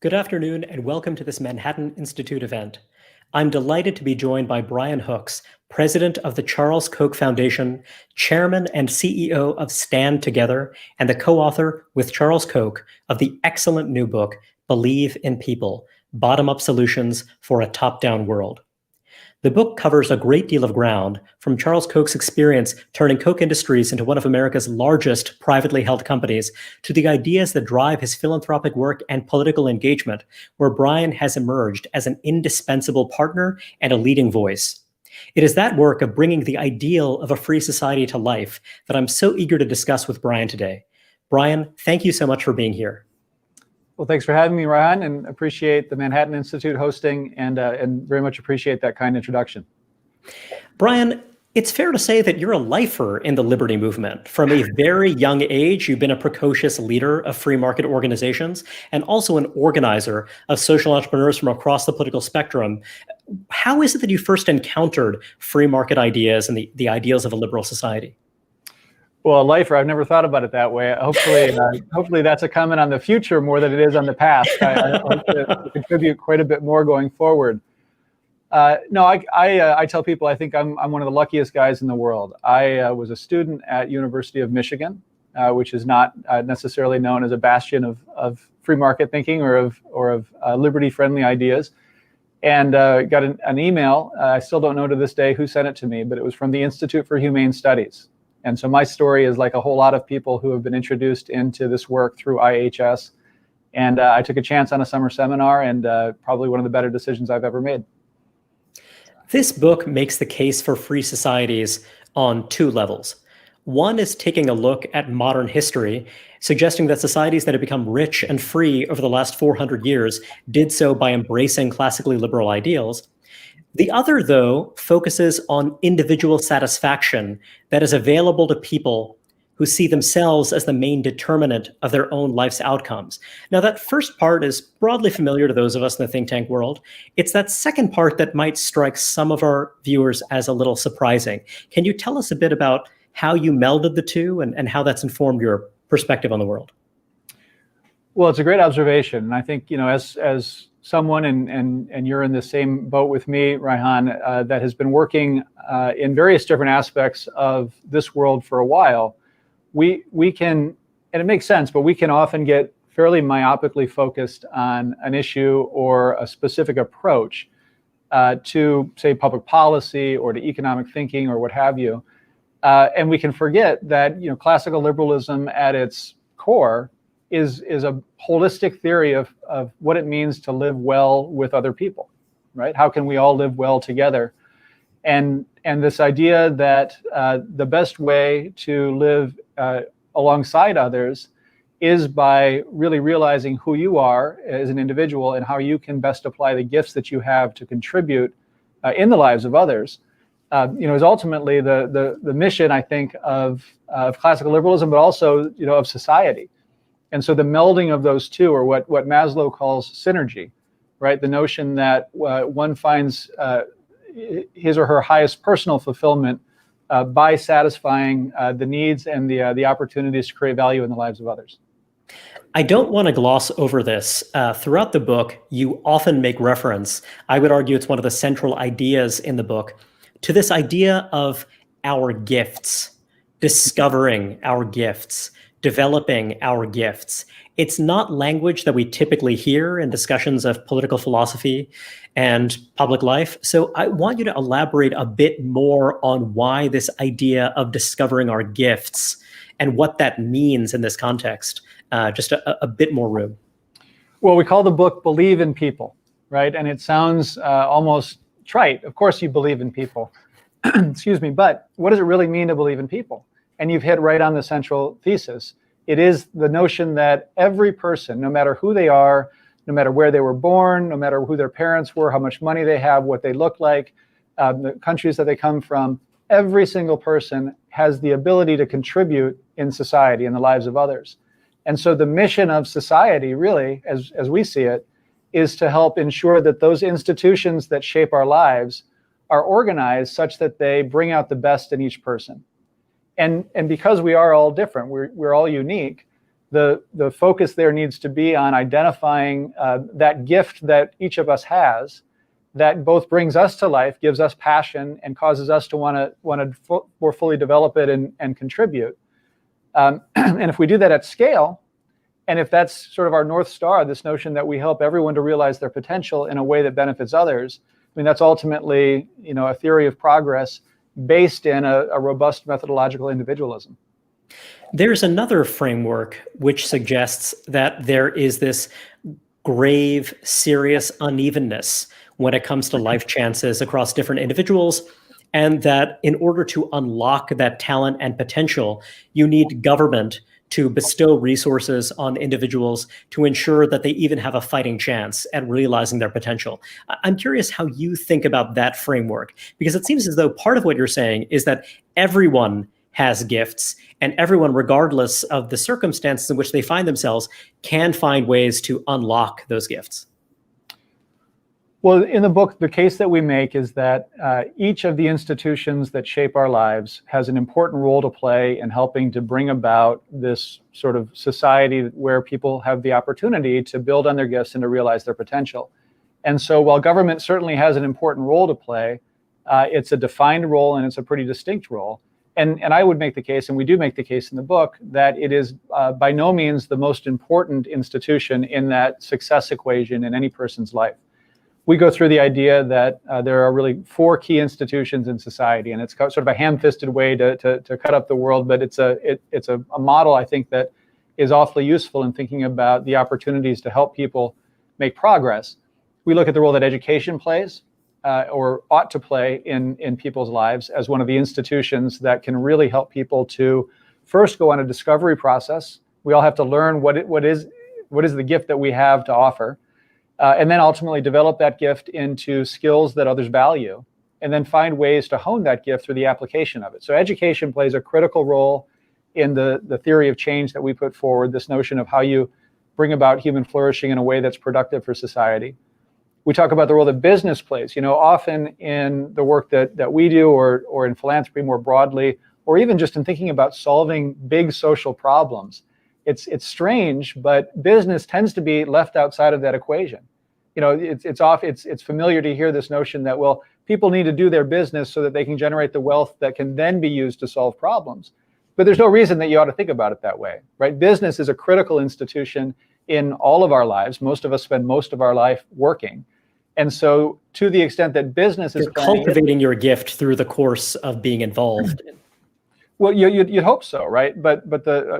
Good afternoon and welcome to this Manhattan Institute event. I'm delighted to be joined by Brian Hooks, president of the Charles Koch Foundation, chairman and CEO of Stand Together, and the co-author with Charles Koch of the excellent new book, Believe in People, Bottom-Up Solutions for a Top-Down World. The book covers a great deal of ground, from Charles Koch's experience turning Koch Industries into one of America's largest privately held companies, to the ideas that drive his philanthropic work and political engagement, where Brian has emerged as an indispensable partner and a leading voice. It is that work of bringing the ideal of a free society to life that I'm so eager to discuss with Brian today. Brian, thank you so much for being here. Well, thanks for having me, Ryan, and appreciate the Manhattan Institute hosting and very much appreciate that kind introduction. Brian, it's fair to say that you're a lifer in the liberty movement. From a very young age, you've been a precocious leader of free market organizations and also an organizer of social entrepreneurs from across the political spectrum. How is it that you first encountered free market ideas and the ideals of a liberal society? Well, a lifer, I've never thought about it that way. Hopefully that's a comment on the future more than it is on the past. I hope to contribute quite a bit more going forward. I tell people I think I'm one of the luckiest guys in the world. I was a student at University of Michigan, which is not necessarily known as a bastion of free market thinking or of liberty-friendly ideas. And got an email. I still don't know to this day who sent it to me, but it was from the Institute for Humane Studies. And so my story is like a whole lot of people who have been introduced into this work through IHS. And I took a chance on a summer seminar, and probably one of the better decisions I've ever made. This book makes the case for free societies on two levels. One is taking a look at modern history, suggesting that societies that have become rich and free over the last 400 years did so by embracing classically liberal ideals. The other, though, focuses on individual satisfaction that is available to people who see themselves as the main determinant of their own life's outcomes. Now, that first part is broadly familiar to those of us in the think tank world. It's that second part that might strike some of our viewers as a little surprising. Can you tell us a bit about how you melded the two and how that's informed your perspective on the world? Well, it's a great observation. And I think, as someone, and you're in the same boat with me, Raihan, that has been working in various different aspects of this world for a while, we can, and it makes sense, but we can often get fairly myopically focused on an issue or a specific approach to, say, public policy or to economic thinking or what have you. And we can forget that, classical liberalism at its core is a holistic theory of what it means to live well with other people, right? How can we all live well together? And this idea that the best way to live alongside others is by really realizing who you are as an individual and how you can best apply the gifts that you have to contribute in the lives of others, is ultimately the mission, I think, of classical liberalism, but also, of society. And so the melding of those two, or what Maslow calls synergy, right? The notion that one finds his or her highest personal fulfillment by satisfying the needs and the opportunities to create value in the lives of others. I don't want to gloss over this. Throughout the book, you often make reference, I would argue it's one of the central ideas in the book, to this idea of our gifts, discovering our gifts, developing our gifts. It's not language that we typically hear in discussions of political philosophy and public life. So I want you to elaborate a bit more on why this idea of discovering our gifts and what that means in this context. Just a bit more room. Well, we call the book Believe in People, right? And it sounds almost trite. Of course you believe in people. Excuse me, but what does it really mean to believe in people? And you've hit right on the central thesis. It is the notion that every person, no matter who they are, no matter where they were born, no matter who their parents were, how much money they have, what they look like, the countries that they come from, every single person has the ability to contribute in society, in the lives of others. And so the mission of society, really, as we see it, is to help ensure that those institutions that shape our lives are organized such that they bring out the best in each person. And because we are all different, we're all unique, the focus there needs to be on identifying that gift that each of us has that both brings us to life, gives us passion, and causes us to want to more fully develop it and contribute. And if we do that at scale, and if that's sort of our North Star, this notion that we help everyone to realize their potential in a way that benefits others, I mean, that's ultimately, a theory of progress based in a robust methodological individualism. There's another framework which suggests that there is this grave, serious unevenness when it comes to life chances across different individuals, and that in order to unlock that talent and potential, you need government to bestow resources on individuals to ensure that they even have a fighting chance at realizing their potential. I'm curious how you think about that framework, because it seems as though part of what you're saying is that everyone has gifts, and everyone, regardless of the circumstances in which they find themselves, can find ways to unlock those gifts. Well, in the book, the case that we make is that each of the institutions that shape our lives has an important role to play in helping to bring about this sort of society where people have the opportunity to build on their gifts and to realize their potential. And so while government certainly has an important role to play, it's a defined role and it's a pretty distinct role. And I would make the case, and we do make the case in the book, that it is by no means the most important institution in that success equation in any person's life. We go through the idea that there are really 4 key institutions in society, and it's sort of a ham-fisted way to cut up the world, but it's a model, I think, that is awfully useful in thinking about the opportunities to help people make progress. We look at the role that education plays, or ought to play in people's lives as one of the institutions that can really help people to first go on a discovery process. We all have to learn what is the gift that we have to offer. And then ultimately develop that gift into skills that others value, and then find ways to hone that gift through the application of it. So education plays a critical role in the theory of change that we put forward, this notion of how you bring about human flourishing in a way that's productive for society. We talk about the role that business plays. Often in the work that we do, or in philanthropy more broadly, or even just in thinking about solving big social problems, it's strange, but business tends to be left outside of that equation. It's familiar to hear this notion that, well, people need to do their business so that they can generate the wealth that can then be used to solve problems. But there's no reason that you ought to think about it that way, right? Business is a critical institution in all of our lives. Most of us spend most of our life working. And so to the extent that business is cultivating your gift through the course of being involved. Well, you'd hope so, right? But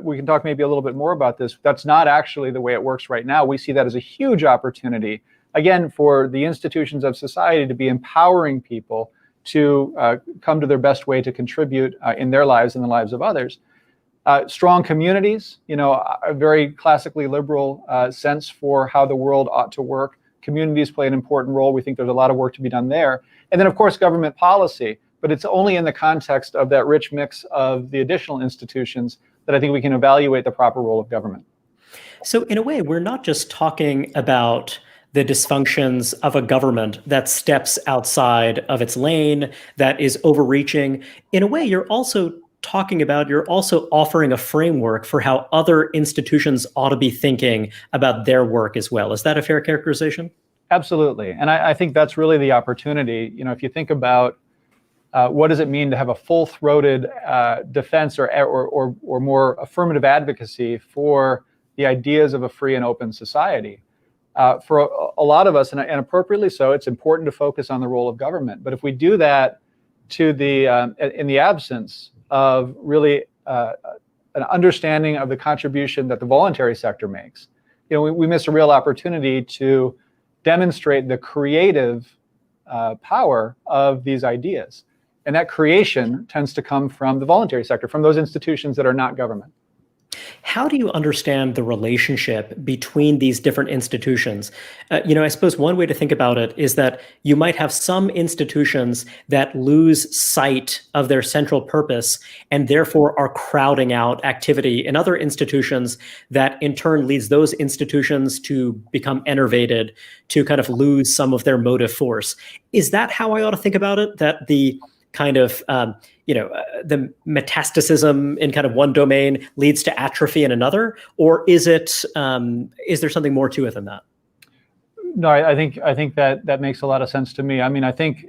we can talk maybe a little bit more about this. That's not actually the way it works right now. We see that as a huge opportunity, again, for the institutions of society to be empowering people to come to their best way to contribute in their lives and the lives of others. Strong communities, a very classically liberal sense for how the world ought to work. Communities play an important role. We think there's a lot of work to be done there. And then, of course, government policy. But it's only in the context of that rich mix of the additional institutions that I think we can evaluate the proper role of government. So in a way, we're not just talking about the dysfunctions of a government that steps outside of its lane, that is overreaching. In a way, you're also offering a framework for how other institutions ought to be thinking about their work as well. Is that a fair characterization? Absolutely. And I think that's really the opportunity. If you think about what does it mean to have a full-throated defense or more affirmative advocacy for the ideas of a free and open society? For a lot of us, and appropriately so, it's important to focus on the role of government. But if we do that in the absence of really an understanding of the contribution that the voluntary sector makes, we miss a real opportunity to demonstrate the creative power of these ideas. And that creation tends to come from the voluntary sector, from those institutions that are not government. How do you understand the relationship between these different institutions? I suppose one way to think about it is that you might have some institutions that lose sight of their central purpose and therefore are crowding out activity in other institutions that in turn leads those institutions to become enervated, to kind of lose some of their motive force. Is that how I ought to think about it? That the kind of the metastacism in kind of one domain leads to atrophy in another, or is there something more to it than that? No, I think that makes a lot of sense to me. I mean, I think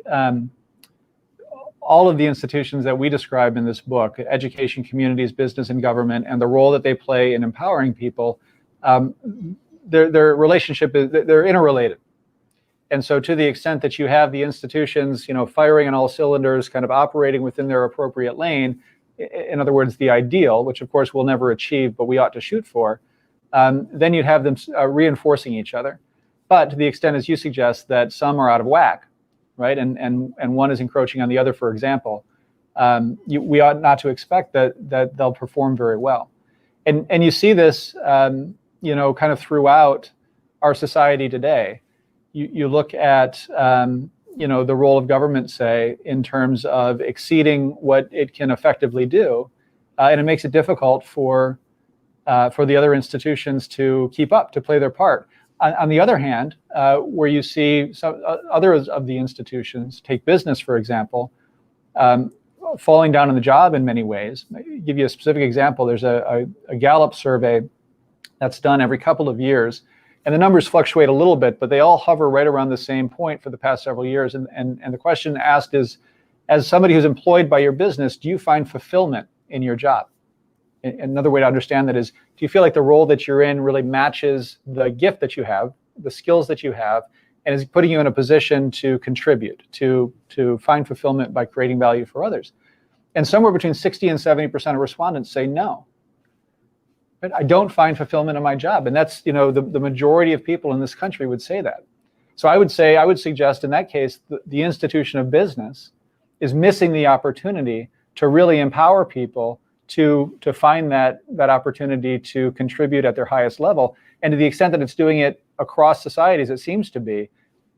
all of the institutions that we describe in this book, education, communities, business, and government, and the role that they play in empowering people, their relationship is, they're interrelated. And so to the extent that you have the institutions, firing on all cylinders, kind of operating within their appropriate lane, in other words, the ideal, which of course we'll never achieve, but we ought to shoot for, then you'd have them reinforcing each other. But to the extent, as you suggest, that some are out of whack, right, and one is encroaching on the other, for example, we ought not to expect that they'll perform very well. And you see this, kind of throughout our society today. You look at, the role of government, say, in terms of exceeding what it can effectively do, and it makes it difficult for the other institutions to keep up, to play their part. On the other hand, where you see some others of the institutions, take business, for example, falling down on the job in many ways. I'll give you a specific example. There's a Gallup survey that's done every couple of years. And the numbers fluctuate a little bit, but they all hover right around the same point for the past several years. And the question asked is, as somebody who's employed by your business, do you find fulfillment in your job? Another way to understand that is, do you feel like the role that you're in really matches the gift that you have, the skills that you have, and is putting you in a position to contribute, to find fulfillment by creating value for others? And somewhere between 60 and 70% of respondents say no. I don't find fulfillment in my job. And that's, the majority of people in this country would say that. So I would suggest in that case, the institution of business is missing the opportunity to really empower people to find that opportunity to contribute at their highest level. And to the extent that it's doing it across societies, it seems to be,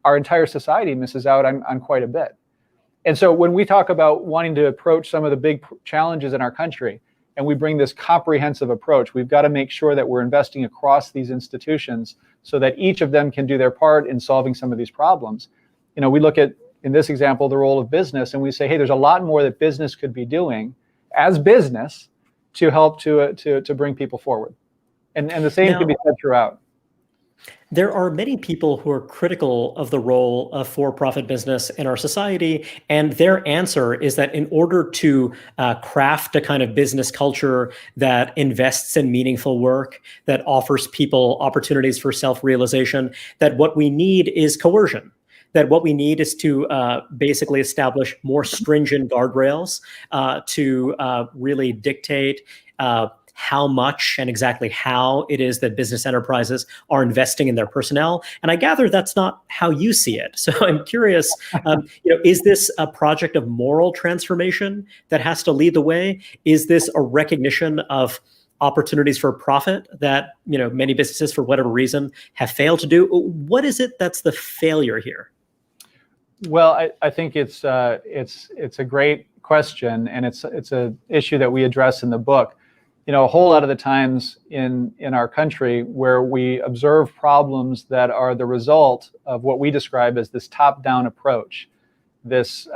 our entire society misses out on quite a bit. And so when we talk about wanting to approach some of the big challenges in our country, and we bring this comprehensive approach, we've got to make sure that we're investing across these institutions so that each of them can do their part in solving some of these problems. We look at, in this example, the role of business, and we say, hey, there's a lot more that business could be doing as business to help to bring people forward. And the same could be said throughout. There are many people who are critical of the role of for-profit business in our society, and their answer is that in order to craft a kind of business culture that invests in meaningful work, that offers people opportunities for self-realization, that what we need is coercion. That what we need is to basically establish more stringent guardrails to really dictate how much and exactly how it is that business enterprises are investing in their personnel. And I gather that's not how you see it. So I'm curious, is this a project of moral transformation that has to lead the way? Is this a recognition of opportunities for profit that many businesses, for whatever reason, have failed to do? What is it that's the failure here? Well, I think it's a great question, and it's an issue that we address in the book. A whole lot of the times in our country where we observe problems that are the result of what we describe as this top-down approach, this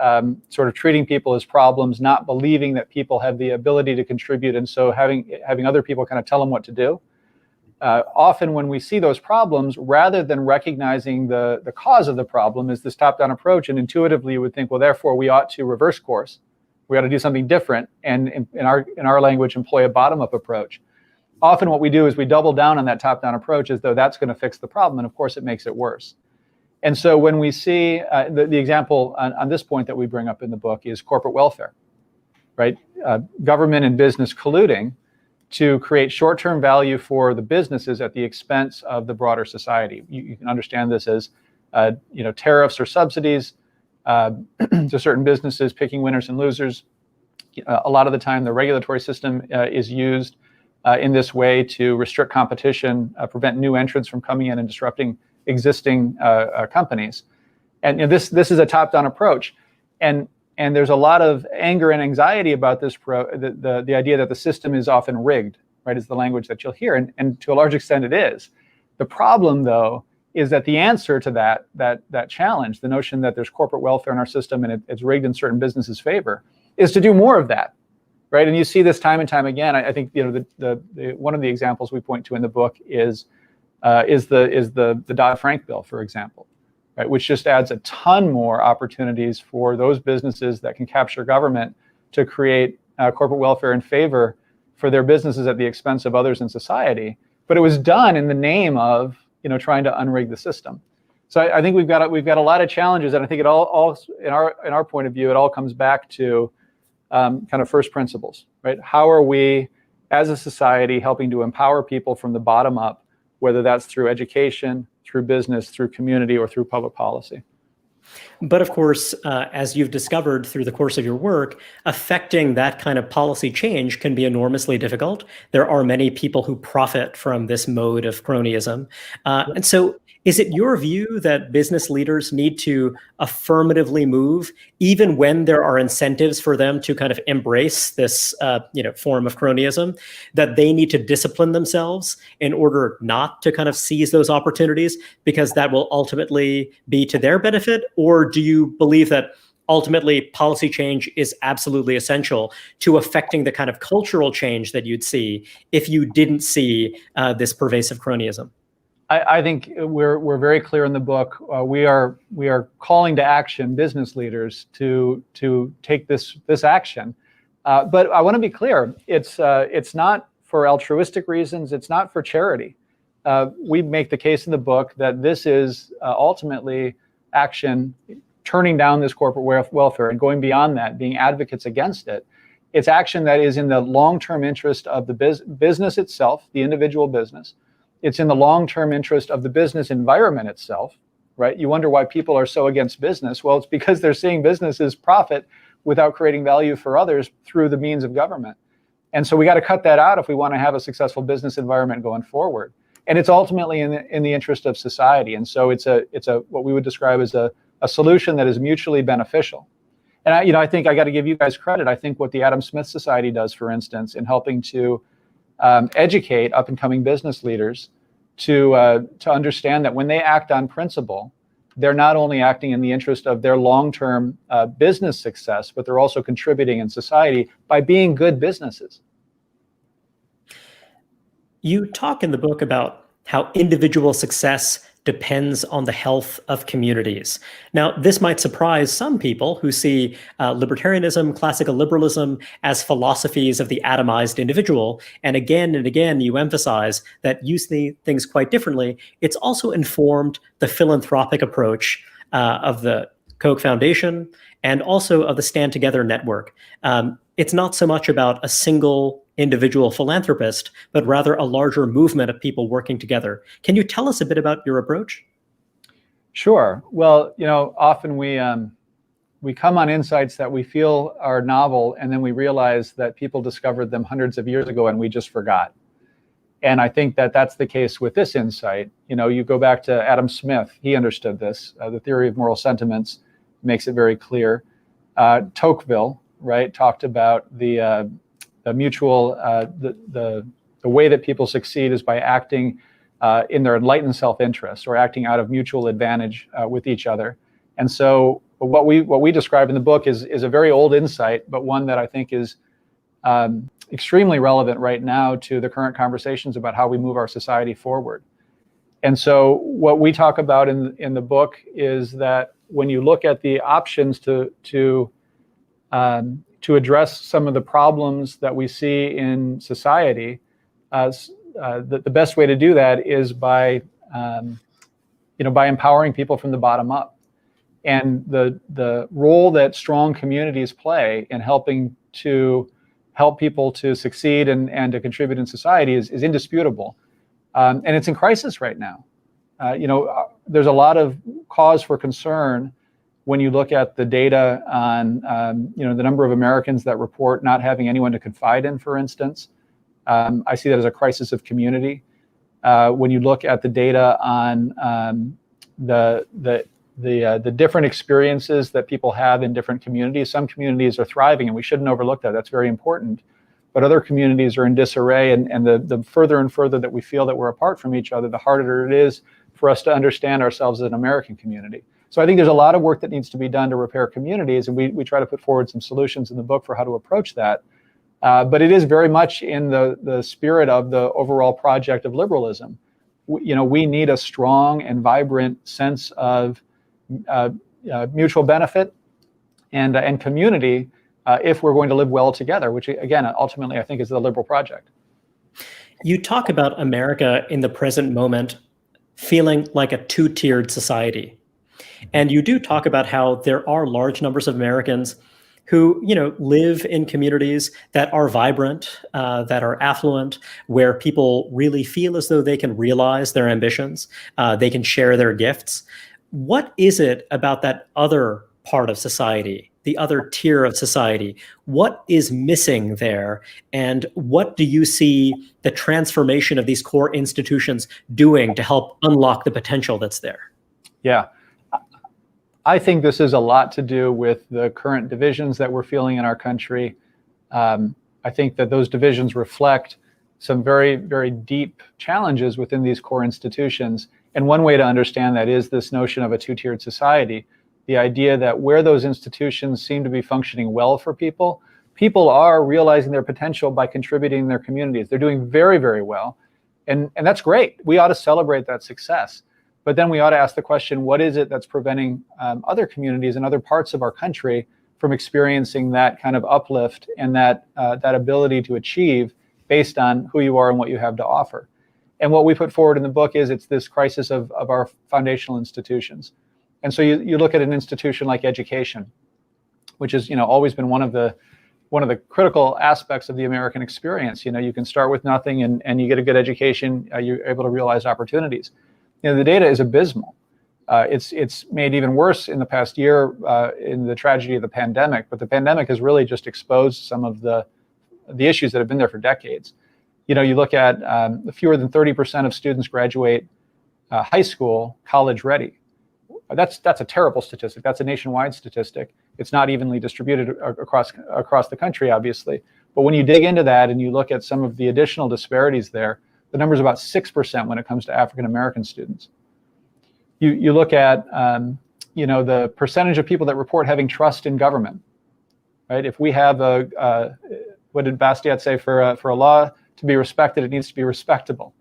sort of treating people as problems, not believing that people have the ability to contribute, and so having other people kind of tell them what to do. Often when we see those problems, rather than recognizing the cause of the problem is this top-down approach, and intuitively you would think, well, therefore we ought to reverse course. We ought to do something different, and in our language, employ a bottom-up approach. Often what we do is we double down on that top-down approach as though that's going to fix the problem, and of course it makes it worse. And so when we see the example on this point that we bring up in the book is corporate welfare, right? Government and business colluding to create short-term value for the businesses at the expense of the broader society. You can understand this as tariffs or subsidies to certain businesses, picking winners and losers. A lot of the time, the regulatory system is used in this way to restrict competition, prevent new entrants from coming in and disrupting existing companies. And this is a top-down approach, and there's a lot of anger and anxiety about this. The idea that the system is often rigged, right, is the language that you'll hear, and to a large extent it is. The problem, though, is that the answer to that challenge, the notion that there's corporate welfare in our system and it's rigged in certain businesses' favor, is to do more of that, right? And you see this time and time again. I think the one of the examples we point to in the book is the Dodd-Frank bill, for example, right, which just adds a ton more opportunities for those businesses that can capture government to create corporate welfare in favor for their businesses at the expense of others in society. But it was done in the name of trying to unrig the system. So I think we've got a lot of challenges, and I think it all in our point of view, it all comes back to kind of first principles, right? How are we, as a society, helping to empower people from the bottom up, whether that's through education, through business, through community, or through public policy? But of course, as you've discovered through the course of your work, affecting that kind of policy change can be enormously difficult. There are many people who profit from this mode of cronyism. And so is it your view that business leaders need to affirmatively move, even when there are incentives for them to kind of embrace this form of cronyism, that they need to discipline themselves in order not to kind of seize those opportunities, because that will ultimately be to their benefit? Or do you believe that ultimately policy change is absolutely essential to affecting the kind of cultural change that you'd see if you didn't see this pervasive cronyism? I think we're very clear in the book. We are calling to action business leaders to take this action. But I want to be clear. It's not for altruistic reasons. It's not for charity. We make the case in the book that this is ultimately action, turning down this corporate welfare and going beyond that, being advocates against it. It's action that is in the long-term interest of the business itself, the individual business. It's in the long-term interest of the business environment itself, right? You wonder why people are so against business. Well, it's because they're seeing businesses profit without creating value for others through the means of government. And so we got to cut that out if we want to have a successful business environment going forward. And it's ultimately in the interest of society. And so it's what we would describe as a solution that is mutually beneficial. And I think I got to give you guys credit. I think what the Adam Smith Society does, for instance, in helping to educate up-and-coming business leaders to understand that when they act on principle, they're not only acting in the interest of their long-term business success, but they're also contributing in society by being good businesses. You talk in the book about how individual success depends on the health of communities. Now, this might surprise some people who see libertarianism, classical liberalism as philosophies of the atomized individual. And again, you emphasize that you see things quite differently. It's also informed the philanthropic approach of the Koch Foundation and also of the Stand Together network. It's not so much about a single individual philanthropist, but rather a larger movement of people working together. Can you tell us a bit about your approach? Sure. Well, often we come on insights that we feel are novel, and then we realize that people discovered them hundreds of years ago and we just forgot. And I think that that's the case with this insight. You go back to Adam Smith, he understood this. The theory of moral sentiments makes it very clear. Tocqueville, right, talked about the mutual, the way that people succeed is by acting in their enlightened self-interest, or acting out of mutual advantage with each other. And so what we describe in the book is a very old insight, but one that I think is extremely relevant right now to the current conversations about how we move our society forward. And so what we talk about in the book is that when you look at the options to address some of the problems that we see in society, the best way to do that is by empowering people from the bottom up. And the role that strong communities play in helping people to succeed and to contribute in society is indisputable. And it's in crisis right now. There's a lot of cause for concern when you look at the data on the number of Americans that report not having anyone to confide in, for instance. I see that as a crisis of community. When you look at the data on the different experiences that people have in different communities, some communities are thriving, and we shouldn't overlook that. That's very important. but other communities are in disarray, and the further and further that we feel that we're apart from each other, the harder it is for us to understand ourselves as an American community. So I think there's a lot of work that needs to be done to repair communities, and we try to put forward some solutions in the book for how to approach that. But it is very much in the spirit of the overall project of liberalism. We need a strong and vibrant sense of mutual benefit and community if we're going to live well together, which again, ultimately I think is the liberal project. You talk about America in the present moment feeling like a two-tiered society. And you do talk about how there are large numbers of Americans who, live in communities that are vibrant, that are affluent, where people really feel as though they can realize their ambitions, they can share their gifts. What is it about that other part of society, the other tier of society? What is missing there? And what do you see the transformation of these core institutions doing to help unlock the potential that's there? Yeah. I think this is a lot to do with the current divisions that we're feeling in our country. I think that those divisions reflect some very, very deep challenges within these core institutions. And one way to understand that is this notion of a two-tiered society. The idea that where those institutions seem to be functioning well for people, people are realizing their potential by contributing in their communities. They're doing very, very well. And that's great. We ought to celebrate that success. But then we ought to ask the question, what is it that's preventing other communities and other parts of our country from experiencing that kind of uplift and that ability to achieve based on who you are and what you have to offer? And what we put forward in the book is it's this crisis of our foundational institutions. And so you look at an institution like education, which has always been one of the critical aspects of the American experience. You can start with nothing and you get a good education, you're able to realize opportunities. The data is abysmal. It's made even worse in the past year in the tragedy of the pandemic, but the pandemic has really just exposed some of the issues that have been there for decades. You look at fewer than 30% of students graduate high school college ready. That's a terrible statistic. That's a nationwide statistic. It's not evenly distributed across the country, obviously. But when you dig into that and you look at some of the additional disparities there, the number is about 6% when it comes to African American students. You look at the percentage of people that report having trust in government, right? If we have what did Bastiat say, for a law to be respected, it needs to be respectable.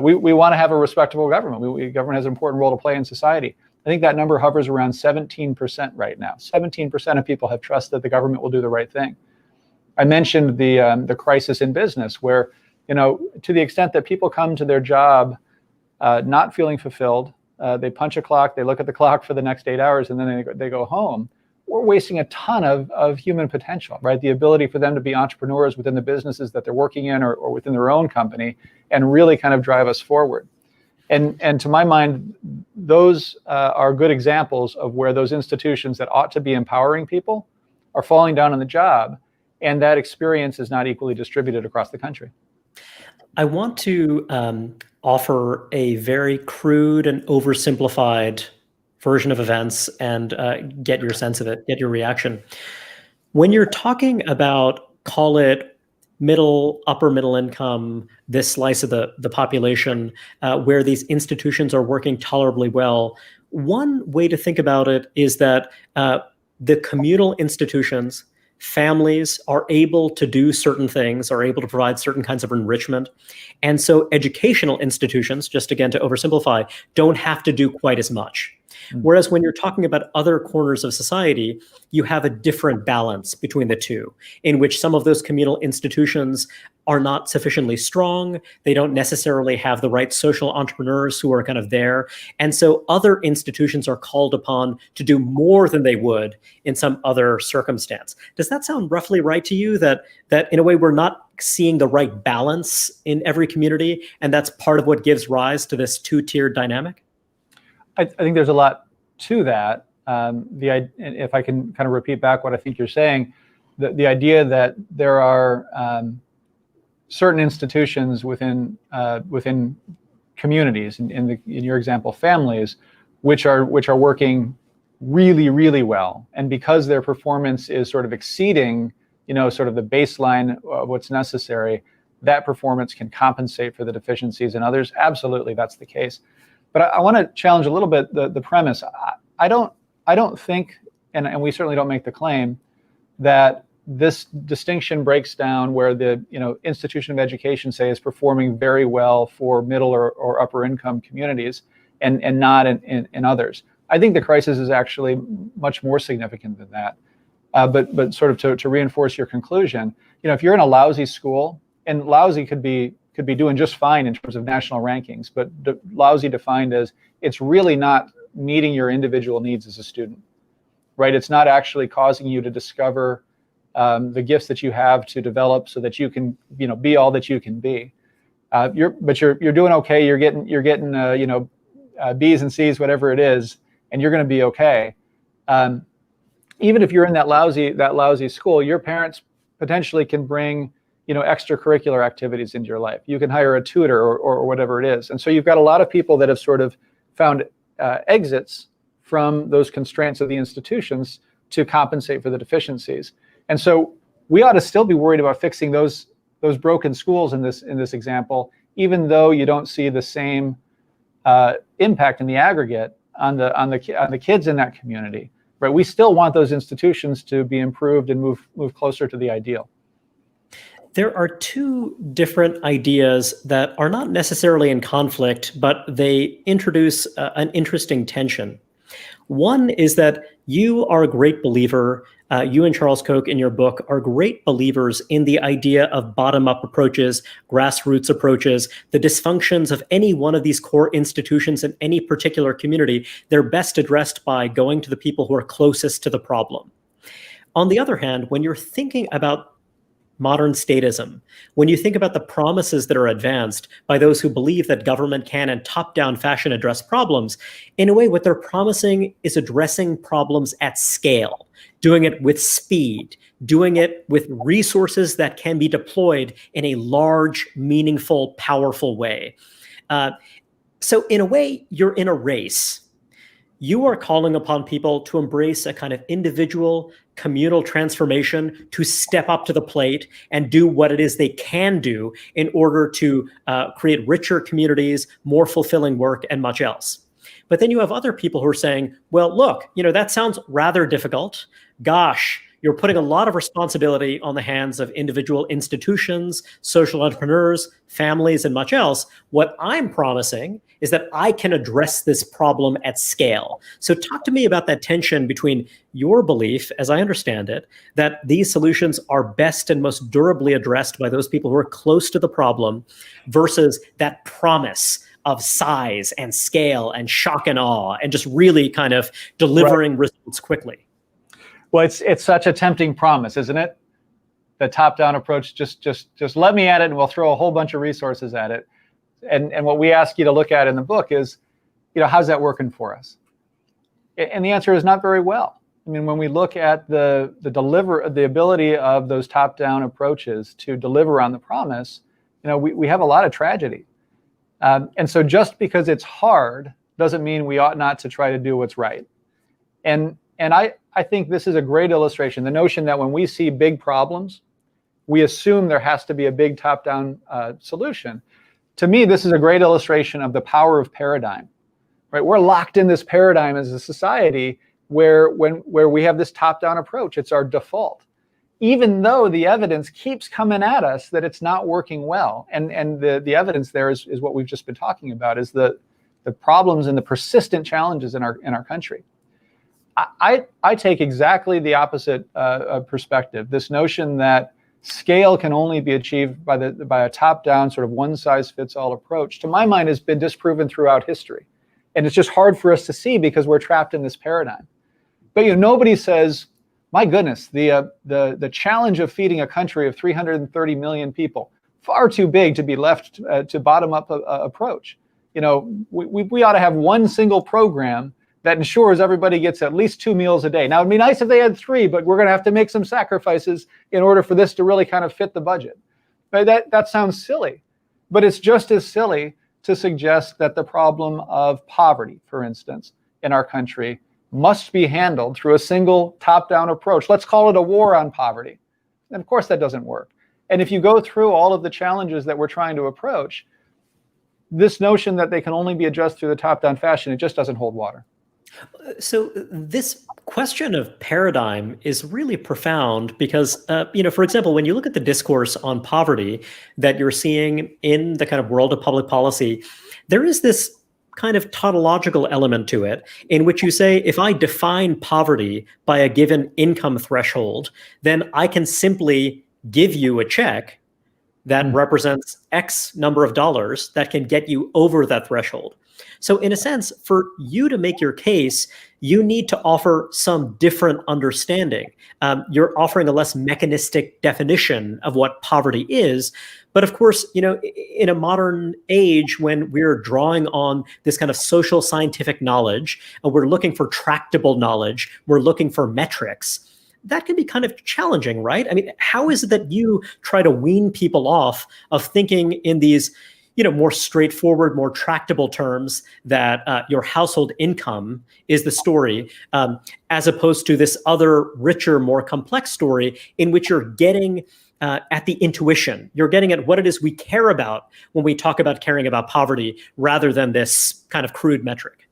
We want to have a respectable government. Government has an important role to play in society. I think that number hovers around 17% right now. 17% of people have trust that the government will do the right thing. I mentioned the crisis in business, where to the extent that people come to their job not feeling fulfilled, they punch a clock, they look at the clock for the next 8 hours, and then they go home. We're wasting a ton of human potential, right? The ability for them to be entrepreneurs within the businesses that they're working in or within their own company and really kind of drive us forward. And to my mind, those are good examples of where those institutions that ought to be empowering people are falling down on the job, and that experience is not equally distributed across the country. I want to offer a very crude and oversimplified version of events and get your sense of it, get your reaction. When you're talking about, call it upper middle income, this slice of the population where these institutions are working tolerably well, one way to think about it is that the communal institutions, families are able to do certain things, are able to provide certain kinds of enrichment. And so educational institutions, just again to oversimplify, don't have to do quite as much. Whereas when you're talking about other corners of society, you have a different balance between the two, in which some of those communal institutions are not sufficiently strong. They don't necessarily have the right social entrepreneurs who are kind of there. And so other institutions are called upon to do more than they would in some other circumstance. Does that sound roughly right to you, that in a way we're not seeing the right balance in every community, and that's part of what gives rise to this two-tiered dynamic? I think there's a lot to that. If I can kind of repeat back what I think you're saying, the idea that there are certain institutions within communities, in your example, families, which are working really, really well, and because their performance is sort of exceeding sort of the baseline of what's necessary, that performance can compensate for the deficiencies in others. Absolutely, that's the case. But I want to challenge a little bit the premise. I don't think, and we certainly don't make the claim, that this distinction breaks down where the institution of education, say, is performing very well for middle or upper income communities and not in others. I think the crisis is actually much more significant than that. But sort of to reinforce your conclusion, if you're in a lousy school, and lousy could be doing just fine in terms of national rankings, but lousy defined as it's really not meeting your individual needs as a student, right? It's not actually causing you to discover the gifts that you have to develop so that you can be all that you can be. You're doing okay. You're getting B's and C's, whatever it is, and you're going to be okay. Even if you're in that lousy school, your parents potentially can bring extracurricular activities into your life. You can hire a tutor or whatever it is. And so you've got a lot of people that have sort of found exits from those constraints of the institutions to compensate for the deficiencies. And so we ought to still be worried about fixing those broken schools in this example, even though you don't see the same impact in the aggregate on the kids in that community. Right? We still want those institutions to be improved and move closer to the ideal. There are two different ideas that are not necessarily in conflict, but they introduce an interesting tension. One is that you are a great believer, you and Charles Koch in your book are great believers in the idea of bottom-up approaches, grassroots approaches, the dysfunctions of any one of these core institutions in any particular community. They're best addressed by going to the people who are closest to the problem. On the other hand, when you're thinking about modern statism, when you think about the promises that are advanced by those who believe that government can in top-down fashion address problems, in a way what they're promising is addressing problems at scale, doing it with speed, doing it with resources that can be deployed in a large, meaningful, powerful way. So in a way, you're in a race. You are calling upon people to embrace a kind of individual, communal transformation, to step up to the plate and do what it is they can do in order to create richer communities, more fulfilling work, and much else. But then you have other people who are saying, well, look, that sounds rather difficult. Gosh, you're putting a lot of responsibility on the hands of individual institutions, social entrepreneurs, families, and much else. What I'm promising is that I can address this problem at scale. So talk to me about that tension between your belief, as I understand it, that these solutions are best and most durably addressed by those people who are close to the problem, versus that promise of size and scale and shock and awe and just really kind of delivering results quickly. Well, it's such a tempting promise, isn't it? The top-down approach, just let me at it and we'll throw a whole bunch of resources at it. And what we ask you to look at in the book is, how's that working for us? And the answer is not very well. I mean, when we look at the ability of those top-down approaches to deliver on the promise, we have a lot of tragedy. And so just because it's hard doesn't mean we ought not to try to do what's right. And I think this is a great illustration. The notion that when we see big problems, we assume there has to be a big top-down solution. To me, this is a great illustration of the power of paradigm. Right? We're locked in this paradigm as a society where we have this top-down approach. It's our default, even though the evidence keeps coming at us that it's not working well. And the evidence there is what we've just been talking about, is the problems and the persistent challenges in our country. I take exactly the opposite perspective. This notion that scale can only be achieved by a top-down sort of one-size-fits-all approach, to my mind, has been disproven throughout history. And it's just hard for us to see because we're trapped in this paradigm. But nobody says, my goodness, the challenge of feeding a country of 330 million people, far too big to be left to bottom-up approach. We ought to have one single program that ensures everybody gets at least 2 meals a day. Now, it'd be nice if they had 3, but we're going to have to make some sacrifices in order for this to really kind of fit the budget. But that sounds silly, but it's just as silly to suggest that the problem of poverty, for instance, in our country must be handled through a single top-down approach. Let's call it a war on poverty. And of course that doesn't work. And if you go through all of the challenges that we're trying to approach, this notion that they can only be addressed through the top-down fashion, it just doesn't hold water. So this question of paradigm is really profound because, for example, when you look at the discourse on poverty that you're seeing in the kind of world of public policy, there is this kind of tautological element to it in which you say, if I define poverty by a given income threshold, then I can simply give you a check that represents X number of dollars that can get you over that threshold. So in a sense, for you to make your case, you need to offer some different understanding. You're offering a less mechanistic definition of what poverty is. But of course, in a modern age when we're drawing on this kind of social scientific knowledge, and we're looking for tractable knowledge, we're looking for metrics, that can be kind of challenging, right? I mean, how is it that you try to wean people off of thinking in these, more straightforward, more tractable terms that your household income is the story, as opposed to this other richer, more complex story in which you're getting at the intuition. You're getting at what it is we care about when we talk about caring about poverty, rather than this kind of crude metric.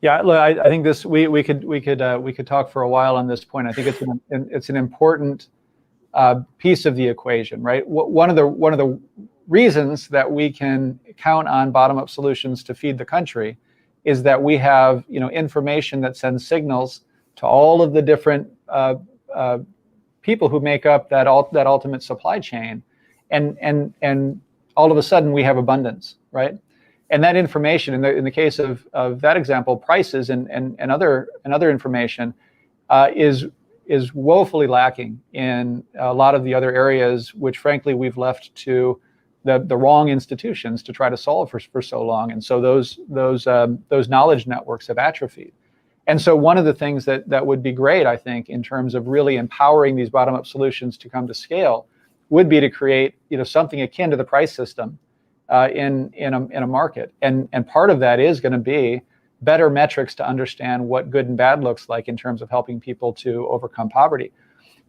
Yeah, look, I think this we could talk for a while on this point. I think it's an important piece of the equation, right? One of the reasons that we can count on bottom-up solutions to feed the country is that we have information that sends signals to all of the different people who make up that ultimate supply chain, and all of a sudden we have abundance, right? And that information, in the case of that example, prices and other information, is woefully lacking in a lot of the other areas, which frankly we've left to the wrong institutions to try to solve for so long. And so those knowledge networks have atrophied. And so one of the things that would be great, I think, in terms of really empowering these bottom-up solutions to come to scale, would be to create something akin to the price system in a market. And part of that is going to be better metrics to understand what good and bad looks like in terms of helping people to overcome poverty.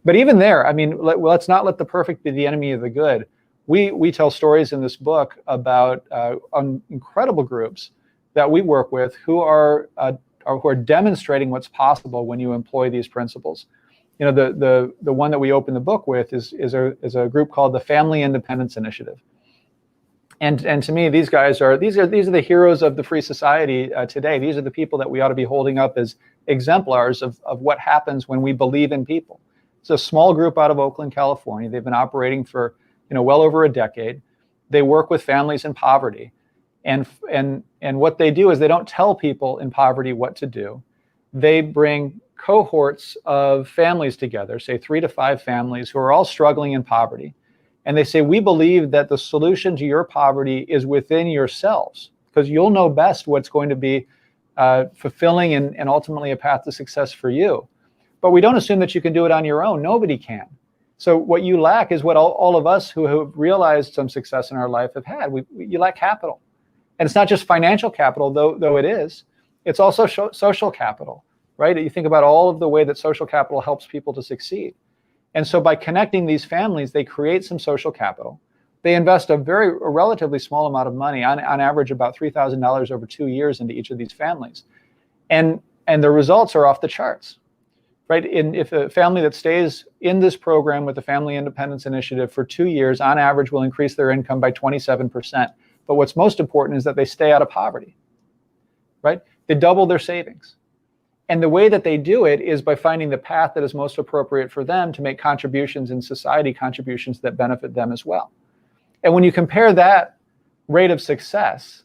But even there, I mean, let's not let the perfect be the enemy of the good. We tell stories in this book about incredible groups that we work with who are demonstrating what's possible when you employ these principles. The one that we open the book with is a group called the Family Independence Initiative. And to me, these are the heroes of the free society today. These are the people that we ought to be holding up as exemplars of what happens when we believe in people. It's a small group out of Oakland, California. They've been operating for well over a decade. They work with families in poverty, and what they do is they don't tell people in poverty what to do. They bring cohorts of families together, say 3 to 5 families who are all struggling in poverty. And they say, we believe that the solution to your poverty is within yourselves, because you'll know best what's going to be fulfilling and ultimately a path to success for you. But we don't assume that you can do it on your own. Nobody can. So what you lack is what all of us who have realized some success in our life have had. You lack capital. And it's not just financial capital, though it is. It's also social capital, right? You think about all of the way that social capital helps people to succeed. And so by connecting these families, they create some social capital. They invest a relatively small amount of money, on average about $3,000 over 2 years into each of these families. And the results are off the charts, right? If a family that stays in this program with the Family Independence Initiative for 2 years, on average will increase their income by 27%. But what's most important is that they stay out of poverty, right? They double their savings. And the way that they do it is by finding the path that is most appropriate for them to make contributions in society, contributions that benefit them as well. And when you compare that rate of success,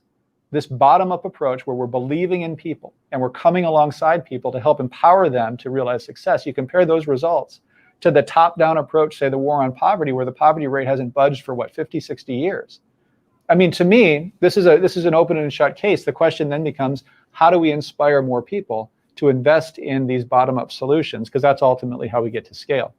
this bottom-up approach where we're believing in people and we're coming alongside people to help empower them to realize success, you compare those results to the top-down approach, say the war on poverty, where the poverty rate hasn't budged for 50, 60 years. I mean, to me, this is an open and shut case. The question then becomes, how do we inspire more people to invest in these bottom-up solutions? Because that's ultimately how we get to scale.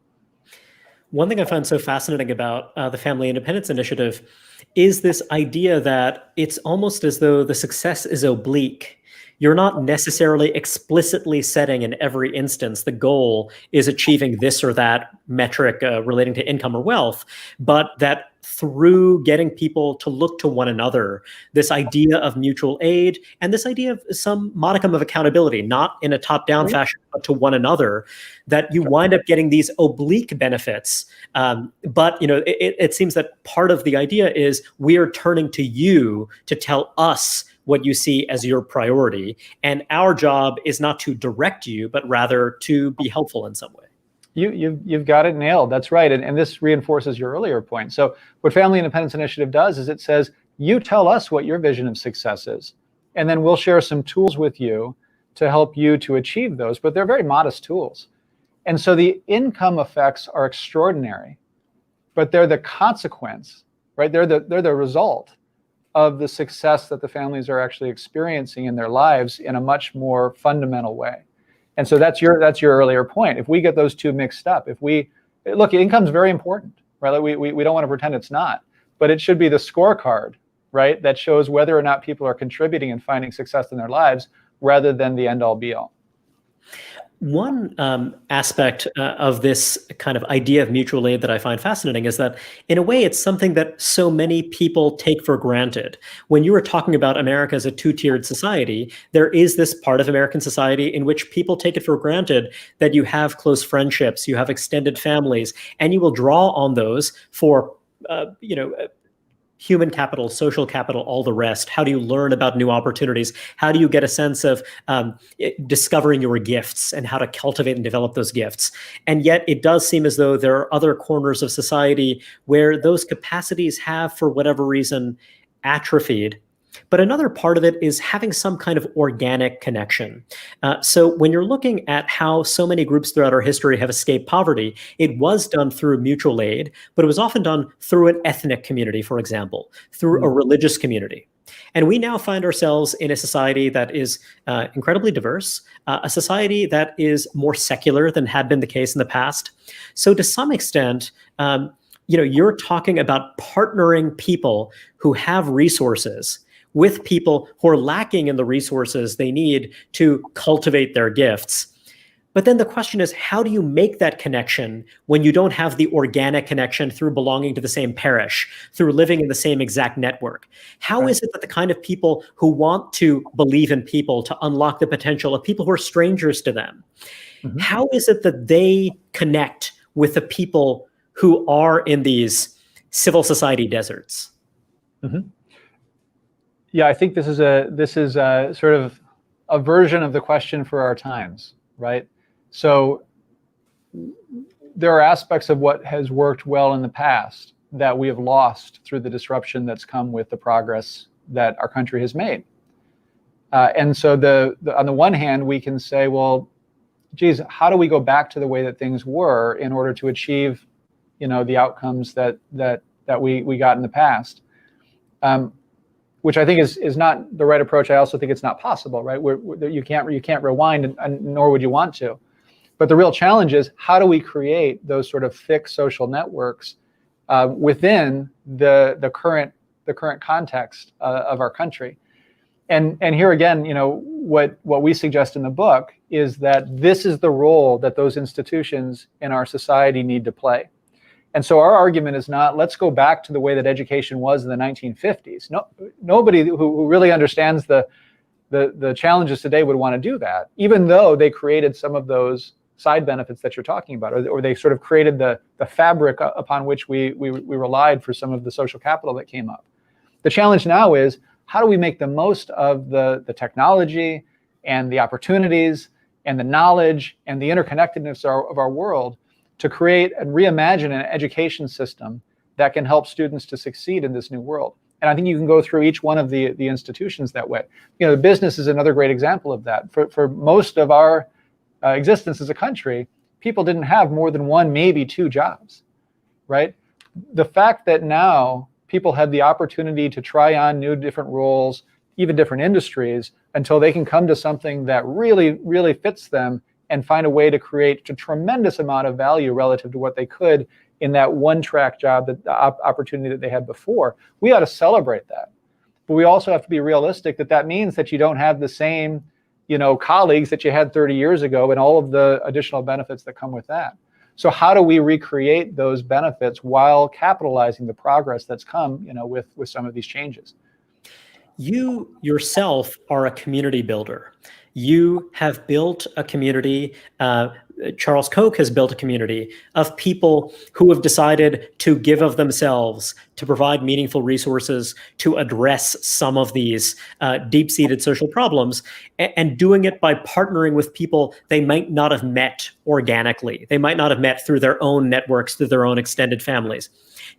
One thing I find so fascinating about the Family Independence Initiative is this idea that it's almost as though the success is oblique. you're not necessarily explicitly setting in every instance the goal is achieving this or that metric relating to income or wealth, but that through getting people to look to one another, this idea of mutual aid and this idea of some modicum of accountability, not in a top-down fashion, but to one another, that you wind up getting these oblique benefits. But it seems that part of the idea is we are turning to you to tell us what you see as your priority. And our job is not to direct you, but rather to be helpful in some way. You've got it nailed. That's right. And this reinforces your earlier point. So what Family Independence Initiative does is it says, you tell us what your vision of success is, and then we'll share some tools with you to help you to achieve those. But they're very modest tools. And so the income effects are extraordinary, but they're the consequence, right? They're the result of the success that the families are actually experiencing in their lives in a much more fundamental way. And so that's your earlier point. If we get those two mixed up, look, income's very important, right? We don't want to pretend it's not, but it should be the scorecard, right? That shows whether or not people are contributing and finding success in their lives rather than the end all be all. One aspect of this kind of idea of mutual aid that I find fascinating is that, in a way, it's something that so many people take for granted. When you were talking about America as a two-tiered society, there is this part of American society in which people take it for granted that you have close friendships, you have extended families, and you will draw on those for, human capital, social capital, all the rest. How do you learn about new opportunities? How do you get a sense of discovering your gifts and how to cultivate and develop those gifts? And yet it does seem as though there are other corners of society where those capacities have, for whatever reason, atrophied. But another part of it is having some kind of organic connection. So when you're looking at how so many groups throughout our history have escaped poverty, it was done through mutual aid, but it was often done through an ethnic community, for example, through a religious community. And we now find ourselves in a society that is incredibly diverse, a society that is more secular than had been the case in the past. So to some extent, you're talking about partnering people who have resources with people who are lacking in the resources they need to cultivate their gifts. But then the question is, how do you make that connection when you don't have the organic connection through belonging to the same parish, through living in the same exact network? How is it that the kind of people who want to believe in people, to unlock the potential of people who are strangers to them, how is it that they connect with the people who are in these civil society deserts? Yeah, I think this is a sort of a version of the question for our times, right? So there are aspects of what has worked well in the past that we have lost through the disruption that's come with the progress that our country has made. And so on the one hand, we can say, well, geez, how do we go back to the way that things were in order to achieve, the outcomes that we got in the past? Which I think is not the right approach. I also think it's not possible, right? You can't rewind, and nor would you want to. But the real challenge is, how do we create those sort of thick social networks within the current context of our country? And here again, what we suggest in the book is that this is the role that those institutions in our society need to play. And so our argument is not, let's go back to the way that education was in the 1950s. Nobody who really understands the challenges today would want to do that, even though they created some of those side benefits that you're talking about, or they sort of created the fabric upon which we relied for some of the social capital that came up. The challenge now is, how do we make the most of the technology and the opportunities and the knowledge and the interconnectedness of our world to create and reimagine an education system that can help students to succeed in this new world? And I think you can go through each one of the institutions that way. The business is another great example of that. For most of our existence as a country, people didn't have more than one, maybe two jobs, right? The fact that now people have the opportunity to try on new different roles, even different industries, until they can come to something that really, really fits them and find a way to create a tremendous amount of value relative to what they could in that one-track job, that opportunity that they had before. We ought to celebrate that. But we also have to be realistic that that means that you don't have the same, colleagues that you had 30 years ago and all of the additional benefits that come with that. So how do we recreate those benefits while capitalizing the progress that's come, with some of these changes? You yourself are a community builder. You have built a community. Charles Koch has built a community of people who have decided to give of themselves to provide meaningful resources to address some of these deep-seated social problems, and doing it by partnering with people they might not have met organically. They might not have met through their own networks, through their own extended families.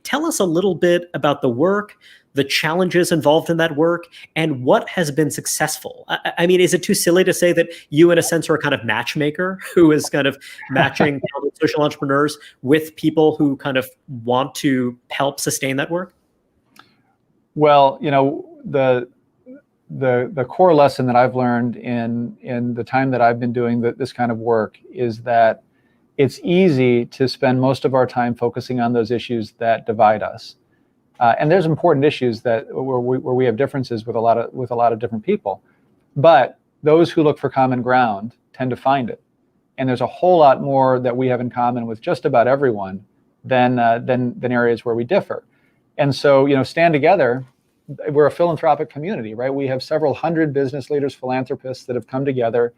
Tell us a little bit about the work, the challenges involved in that work, and what has been successful. I mean, is it too silly to say that you, in a sense, are a kind of matchmaker who is kind of matching social entrepreneurs with people who kind of want to help sustain that work? Well, the core lesson that I've learned in the time that I've been doing this kind of work is that it's easy to spend most of our time focusing on those issues that divide us. And there's important issues where we have differences with a lot of different people, but those who look for common ground tend to find it. And there's a whole lot more that we have in common with just about everyone than areas where we differ. And so, Stand Together, we're a philanthropic community, right? We have several hundred business leaders, philanthropists that have come together.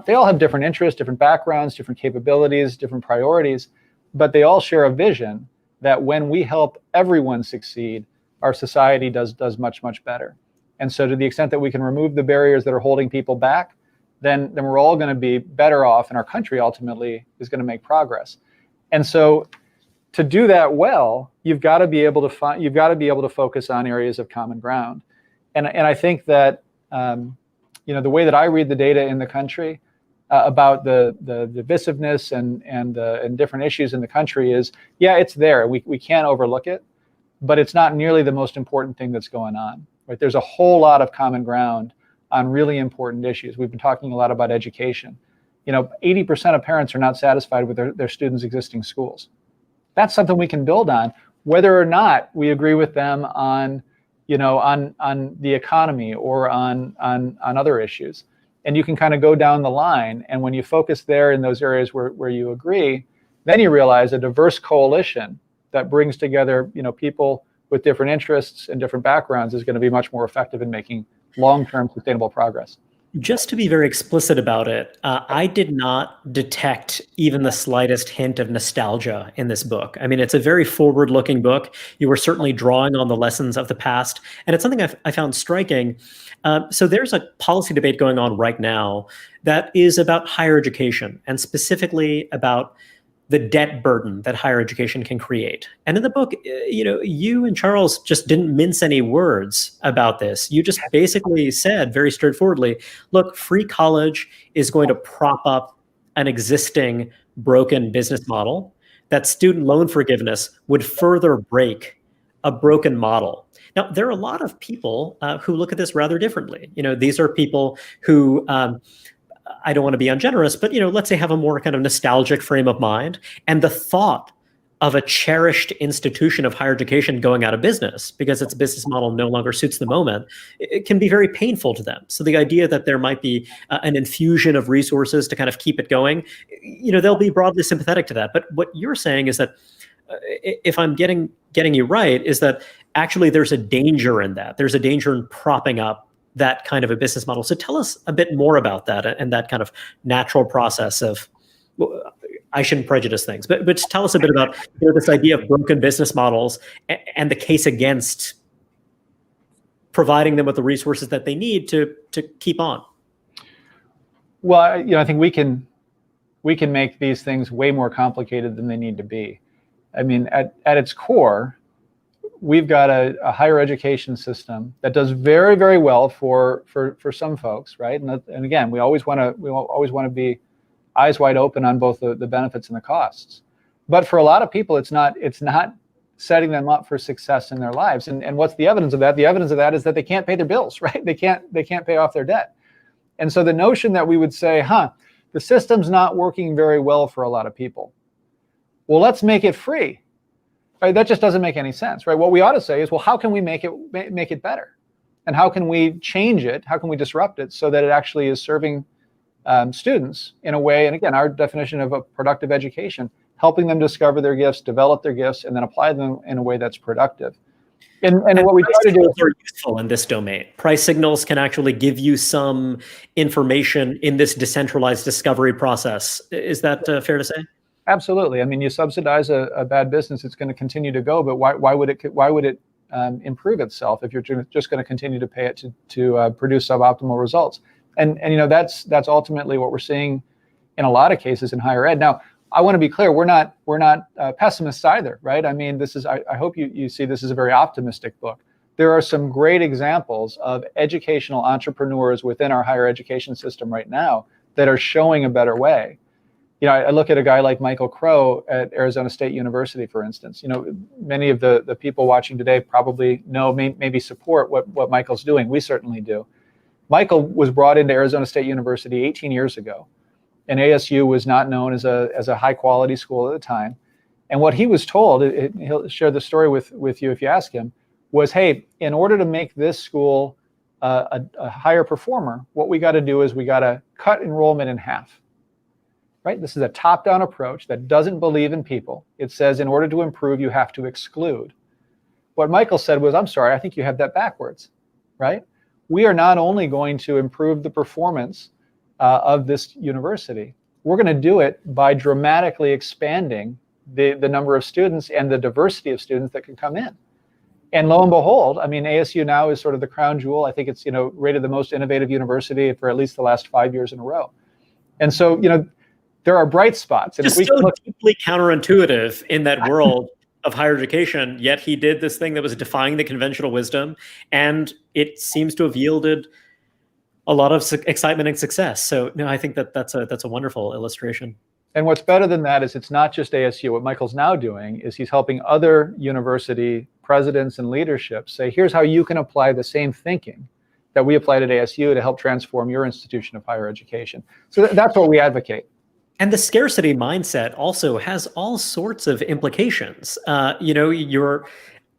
They all have different interests, different backgrounds, different capabilities, different priorities, but they all share a vision that when we help everyone succeed, our society does much, much better. And so to the extent that we can remove the barriers that are holding people back, then we're all going to be better off, and our country ultimately is going to make progress. And so to do that well, you've got to be able to focus on areas of common ground. And I think that the way that I read the data in the country about the divisiveness and different issues in the country is, yeah, it's there. We can't overlook it, but it's not nearly the most important thing that's going on. Right? There's a whole lot of common ground on really important issues. We've been talking a lot about education. 80% of parents are not satisfied with their students' existing schools. That's something we can build on, whether or not we agree with them on the economy or on other issues. And you can kind of go down the line, and when you focus there in those areas where you agree, then you realize a diverse coalition that brings together people with different interests and different backgrounds is going to be much more effective in making long-term sustainable progress. Just to be very explicit about it, I did not detect even the slightest hint of nostalgia in this book. I mean, it's a very forward-looking book. You were certainly drawing on the lessons of the past, and it's something I found striking. So there's a policy debate going on right now that is about higher education, and specifically about the debt burden that higher education can create. And in the book, you and Charles just didn't mince any words about this. You just basically said very straightforwardly, look, free college is going to prop up an existing broken business model, that student loan forgiveness would further break a broken model. Now, there are a lot of people who look at this rather differently. These are people who, I don't want to be ungenerous, but let's say have a more kind of nostalgic frame of mind, and the thought of a cherished institution of higher education going out of business because its business model no longer suits the moment, it can be very painful to them. So the idea that there might be an infusion of resources to kind of keep it going, they'll be broadly sympathetic to that. But what you're saying is that, if I'm getting you right, is that actually there's a danger in that. There's a danger in propping up that kind of a business model. So tell us a bit more about that and that kind of natural process of, I shouldn't prejudice things, but tell us a bit about this idea of broken business models and the case against providing them with the resources that they need to keep on. Well, I think we can make these things way more complicated than they need to be. I mean, at its core, we've got a higher education system that does very, very well for some folks, right? And again, we always want to be eyes wide open on both the benefits and the costs. But for a lot of people, it's not setting them up for success in their lives. And what's the evidence of that? The evidence of that is that they can't pay their bills, right? They can't pay off their debt. And so the notion that we would say, the system's not working very well for a lot of people. Well, let's make it free. Right, that just doesn't make any sense, right? What we ought to say is, well, how can we make it better? and how can we change it? How can we disrupt it so that it actually is serving students in a way, and again, our definition of a productive education, helping them discover their gifts, develop their gifts, and then apply them in a way that's productive. And what we try to do are useful in this domain. Price signals can actually give you some information in this decentralized discovery process. Is that fair to say? Absolutely. I mean, you subsidize a bad business, it's going to continue to go. But why would it improve itself if you're just going to continue to pay it to produce suboptimal results? And that's ultimately what we're seeing in a lot of cases in higher ed. Now, I want to be clear, we're not pessimists either, right? I mean, I hope you see this is a very optimistic book. There are some great examples of educational entrepreneurs within our higher education system right now that are showing a better way. I look at a guy like Michael Crow at Arizona State University, for instance. Many of the people watching today probably know, maybe support what Michael's doing. We certainly do. Michael was brought into Arizona State University 18 years ago, and ASU was not known as a high quality school at the time. And what he was told, he'll share the story with you if you ask him, was, hey, in order to make this school a higher performer, what we got to do is we got to cut enrollment in half. Right? This is a top-down approach that doesn't believe in people. It says in order to improve, you have to exclude. What Michael said was, I'm sorry, I think you have that backwards, right? We are not only going to improve the performance of this university, we're going to do it by dramatically expanding the number of students and the diversity of students that can come in. And lo and behold, I mean, ASU now is sort of the crown jewel. I think it's, rated the most innovative university for at least the last 5 years in a row. And so, there are bright spots. And just so deeply counterintuitive in that world of higher education, yet he did this thing that was defying the conventional wisdom, and it seems to have yielded a lot of excitement and success. So no, I think that's a wonderful illustration. And what's better than that is it's not just ASU. What Michael's now doing is he's helping other university presidents and leadership say, here's how you can apply the same thinking that we applied at ASU to help transform your institution of higher education. So that's what we advocate. And the scarcity mindset also has all sorts of implications. You're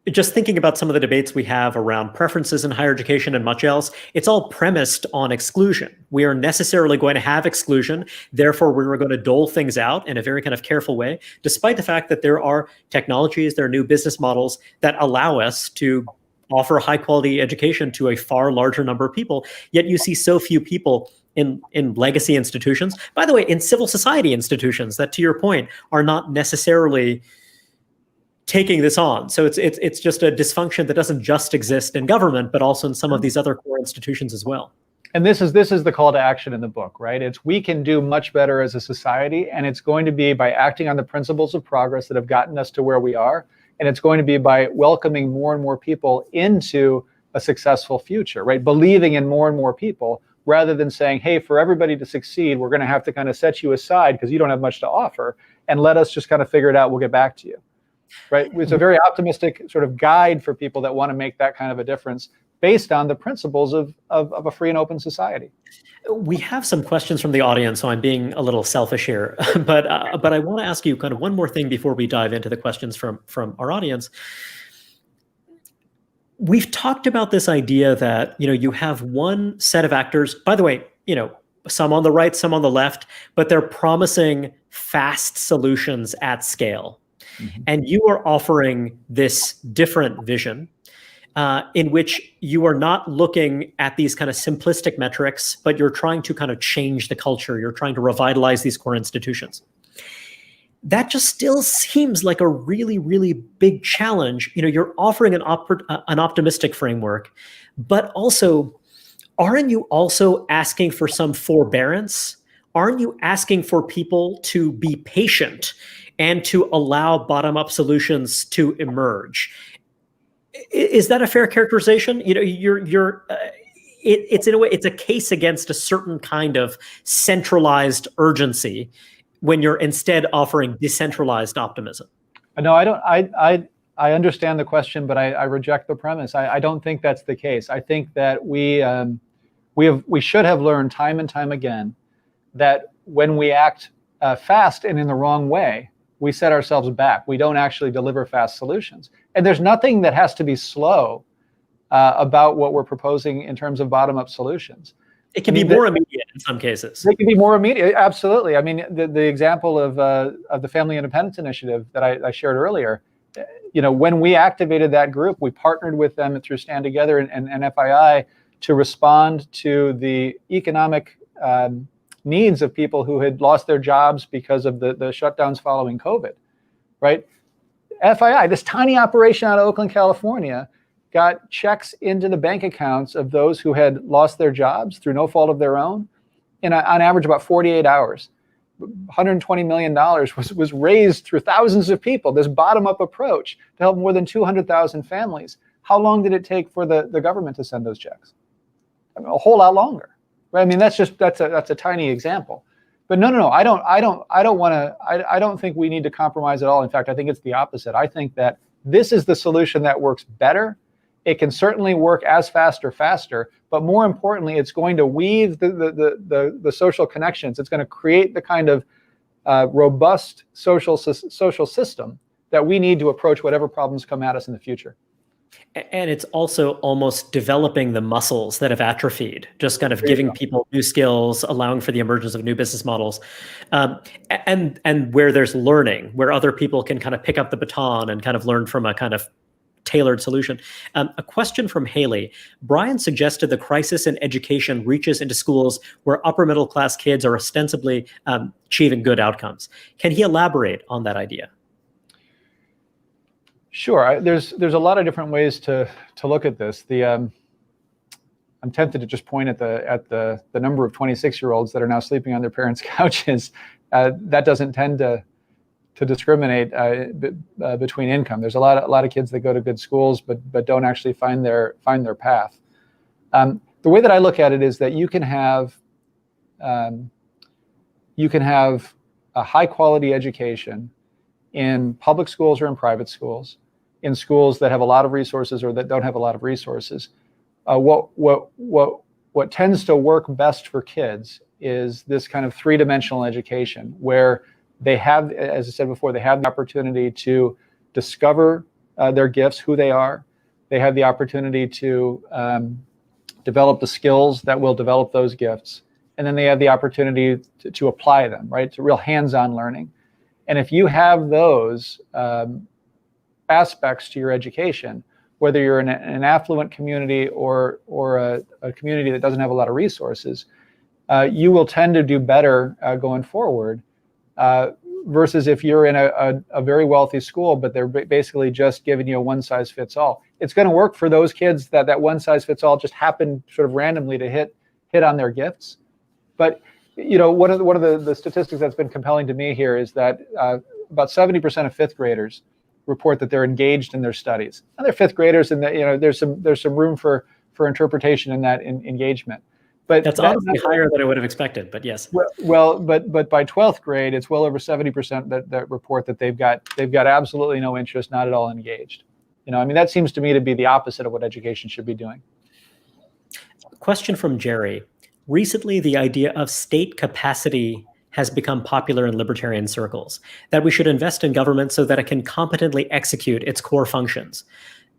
just thinking about some of the debates we have around preferences in higher education and much else. It's all premised on exclusion. We are necessarily going to have exclusion. Therefore, we're going to dole things out in a very kind of careful way, despite the fact that there are technologies, there are new business models that allow us to offer high quality education to a far larger number of people. Yet you see so few people in legacy institutions, by the way, in civil society institutions that, to your point, are not necessarily taking this on. So it's just a dysfunction that doesn't just exist in government, but also in some of these other core institutions as well. And this is the call to action in the book, right? It's we can do much better as a society, and it's going to be by acting on the principles of progress that have gotten us to where we are, and it's going to be by welcoming more and more people into a successful future, right? Believing in more and more people, rather than saying, hey, for everybody to succeed, we're going to have to kind of set you aside because you don't have much to offer, and let us just kind of figure it out. We'll get back to you, right? It's a very optimistic sort of guide for people that want to make that kind of a difference based on the principles of a free and open society. We have some questions from the audience, so I'm being a little selfish here, but I want to ask you kind of one more thing before we dive into the questions from our audience. We've talked about this idea that, you have one set of actors, by the way, some on the right, some on the left, but they're promising fast solutions at scale. Mm-hmm. And you are offering this different vision in which you are not looking at these kind of simplistic metrics, but you're trying to kind of change the culture. You're trying to revitalize these core institutions. That just still seems like a really, really big challenge. You're offering an optimistic framework, but also, aren't you also asking for some forbearance? Aren't you asking for people to be patient and to allow bottom-up solutions to emerge? Is that a fair characterization? It's in a way, it's a case against a certain kind of centralized urgency when you're instead offering decentralized optimism. No, I don't. I understand the question, but I reject the premise. I don't think that's the case. I think that we should have learned time and time again that when we act fast and in the wrong way, we set ourselves back. We don't actually deliver fast solutions. And there's nothing that has to be slow about what we're proposing in terms of bottom-up solutions. It can be more immediate in some cases. They can be more immediate, absolutely. I mean, the example of the Family Independence Initiative that I shared earlier, when we activated that group, we partnered with them through Stand Together and FII to respond to the economic needs of people who had lost their jobs because of the shutdowns following COVID, right? FII, this tiny operation out of Oakland, California, got checks into the bank accounts of those who had lost their jobs through no fault of their own in on average about 48 hours. $120 million was raised through thousands of people, this bottom-up approach to help more than 200,000 families. How long did it take for the government to send those checks? I mean, a whole lot longer, right? I mean, that's a tiny example. But no, I don't think we need to compromise at all. In fact, I think it's the opposite. I think that this is the solution that works better. It can certainly work as fast or faster, but more importantly, it's going to weave the social connections. It's going to create the kind of robust social system that we need to approach whatever problems come at us in the future. And it's also almost developing the muscles that have atrophied, just kind of giving people new skills, allowing for the emergence of new business models, and where there's learning, where other people can kind of pick up the baton and kind of learn from a kind of tailored solution. A question from Haley. Brian suggested the crisis in education reaches into schools where upper middle class kids are ostensibly achieving good outcomes. Can he elaborate on that idea? Sure. There's a lot of different ways to look at this. I'm tempted to just point at the number of 26-year-olds that are now sleeping on their parents' couches. That doesn't tend to discriminate between income. There's a lot of kids that go to good schools but don't actually find their path. The way that I look at it is that you can have a high quality education in public schools or in private schools, in schools that have a lot of resources or that don't have a lot of resources. What tends to work best for kids is this kind of three-dimensional education where they have, as I said before, they have the opportunity to discover their gifts, who they are. They have the opportunity to develop the skills that will develop those gifts. And then they have the opportunity to apply them, right? It's real hands-on learning. And if you have those aspects to your education, whether you're in an affluent community or a community that doesn't have a lot of resources, you will tend to do better going forward versus if you're in a very wealthy school, but they're basically just giving you a one-size-fits-all. It's going to work for those kids that one-size-fits-all just happened sort of randomly to hit on their gifts. But one of the statistics that's been compelling to me here is that about 70% of fifth graders report that they're engaged in their studies. And they're fifth graders, and there's some room for interpretation in that engagement. But that's honestly higher than I would have expected. But yes. Well, but by 12th grade, it's well over 70% that report that they've got absolutely no interest, not at all engaged. I mean, that seems to me to be the opposite of what education should be doing. Question from Jerry. Recently, the idea of state capacity has become popular in libertarian circles, that we should invest in government so that it can competently execute its core functions.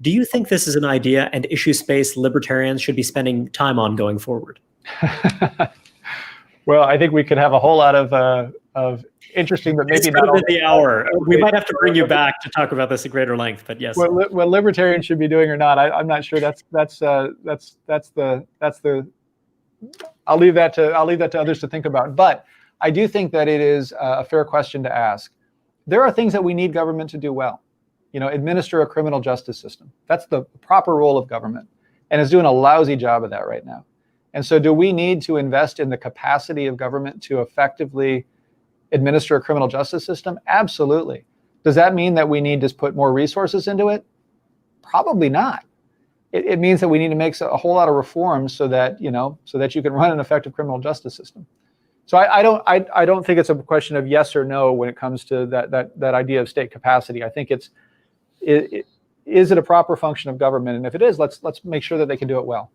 Do you think this is an idea and issue space libertarians should be spending time on going forward? Well, I think we could have a whole lot of interesting, but maybe not the hour. We might have to bring you back to talk about this at greater length, but yes. What libertarians should be doing or not, I'm not sure. That's the. I'll leave that to others to think about. But I do think that it is a fair question to ask. There are things that we need government to do well. Administer a criminal justice system. That's the proper role of government, and it's doing a lousy job of that right now. And so do we need to invest in the capacity of government to effectively administer a criminal justice system? Absolutely. Does that mean that we need to put more resources into it? Probably not. It means that we need to make a whole lot of reforms so that you can run an effective criminal justice system. So I don't think it's a question of yes or no when it comes to that idea of state capacity. I think is it a proper function of government? And if it is, let's make sure that they can do it well.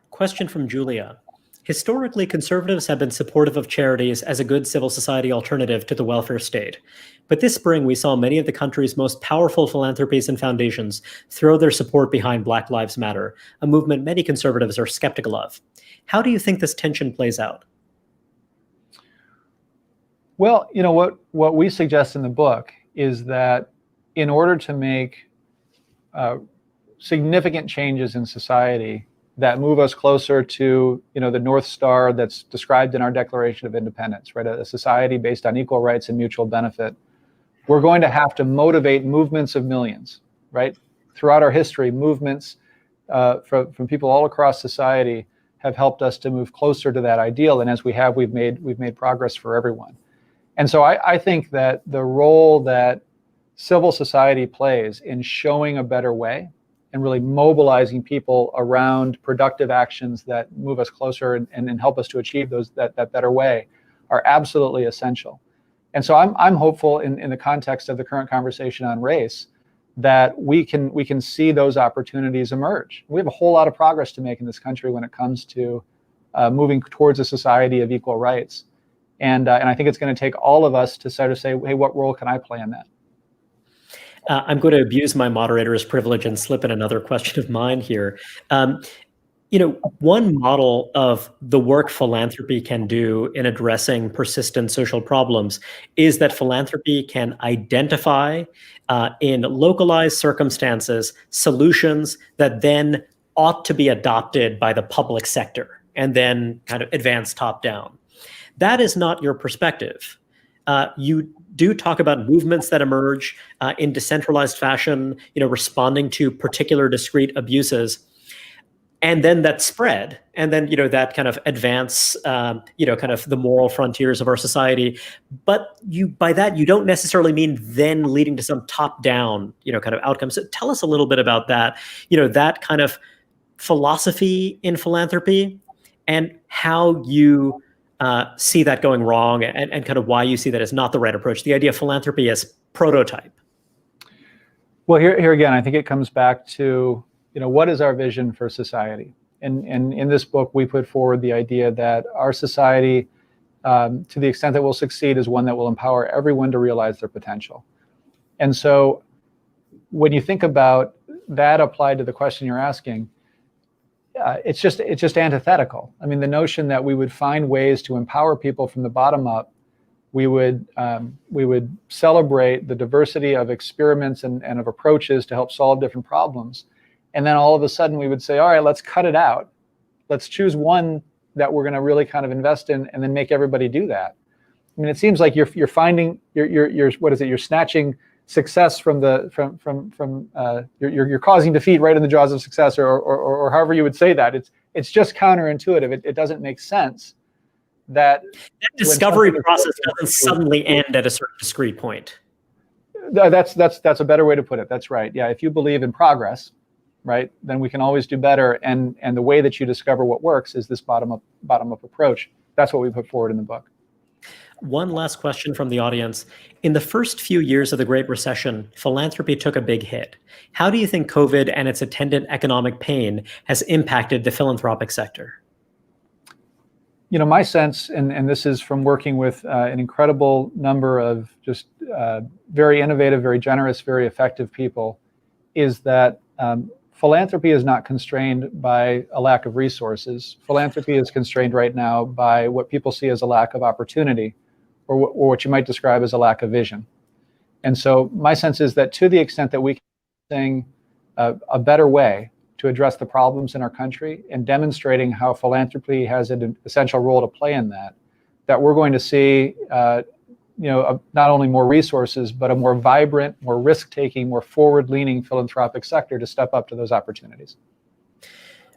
Question from Julia. Historically, conservatives have been supportive of charities as a good civil society alternative to the welfare state. But this spring, we saw many of the country's most powerful philanthropies and foundations throw their support behind Black Lives Matter, a movement many conservatives are skeptical of. How do you think this tension plays out? Well, what we suggest in the book is that in order to make significant changes in society that move us closer to, the North Star that's described in our Declaration of Independence, right? A society based on equal rights and mutual benefit. We're going to have to motivate movements of millions, right? Throughout our history, movements from people all across society have helped us to move closer to that ideal. And as we've made progress for everyone. And so I think that the role that civil society plays in showing a better way and really mobilizing people around productive actions that move us closer and help us to achieve that better way are absolutely essential. And so I'm hopeful in the context of the current conversation on race that we can see those opportunities emerge. We have a whole lot of progress to make in this country when it comes to moving towards a society of equal rights. And I think it's going to take all of us to sort of say, hey, what role can I play in that? I'm going to abuse my moderator's privilege and slip in another question of mine here. One model of the work philanthropy can do in addressing persistent social problems is that philanthropy can identify in localized circumstances solutions that then ought to be adopted by the public sector and then kind of advance top down. That is not your perspective. You do talk about movements that emerge in decentralized fashion, responding to particular discrete abuses, and then that spread, and then that kind of advance, kind of the moral frontiers of our society. But by that you don't necessarily mean then leading to some top-down, kind of outcomes. So tell us a little bit about that, that kind of philosophy in philanthropy, and how you see that going wrong, and kind of why you see that as not the right approach. The idea of philanthropy as prototype. Well, here again, I think it comes back to, what is our vision for society? And in this book, we put forward the idea that our society, to the extent that will succeed, is one that will empower everyone to realize their potential. And so when you think about that applied to the question you're asking, it's just antithetical. I mean, the notion that we would find ways to empower people from the bottom up, we would celebrate the diversity of experiments and of approaches to help solve different problems, and then all of a sudden we would say, all right, let's cut it out. Let's choose one that we're going to really kind of invest in, and then make everybody do that. I mean, it seems like you're finding you're snatching success from you're causing defeat right in the jaws of success, or however you would say that. It's just counterintuitive. It doesn't make sense that discovery process doesn't suddenly end at a certain discrete point. That's a better way to put it. That's right. Yeah, if you believe in progress, right, then we can always do better. And the way that you discover what works is this bottom up approach. That's what we put forward in the book. One last question from the audience. In the first few years of the Great Recession, philanthropy took a big hit. How do you think COVID and its attendant economic pain has impacted the philanthropic sector? My sense, and this is from working with an incredible number of just very innovative, very generous, very effective people, is that philanthropy is not constrained by a lack of resources. Philanthropy is constrained right now by what people see as a lack of opportunity, or what you might describe as a lack of vision. And so my sense is that to the extent that we can bring a better way to address the problems in our country, and demonstrating how philanthropy has an essential role to play in that we're going to see not only more resources, but a more vibrant, more risk-taking, more forward-leaning philanthropic sector to step up to those opportunities.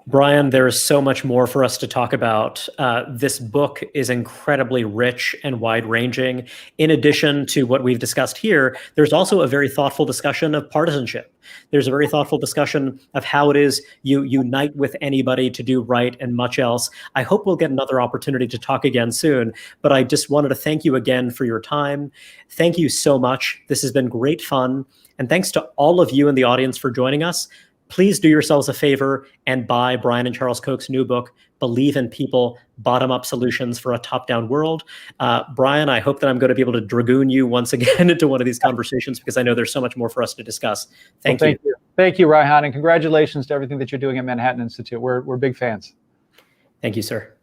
Brian, there is so much more for us to talk about. This book is incredibly rich and wide-ranging. In addition to what we've discussed here, there's also a very thoughtful discussion of partisanship. There's a very thoughtful discussion of how it is you unite with anybody to do right, and much else. I hope we'll get another opportunity to talk again soon, but I just wanted to thank you again for your time. Thank you so much. This has been great fun. And thanks to all of you in the audience for joining us. Please do yourselves a favor and buy Brian and Charles Koch's new book, believe in people, bottom-up solutions for a top-down world. Brian, I hope that I'm going to be able to dragoon you once again into one of these conversations, because I know there's so much more for us to discuss. Thank you. Thank you, Raihan, and congratulations to everything that you're doing at Manhattan Institute. We're big fans. Thank you, sir.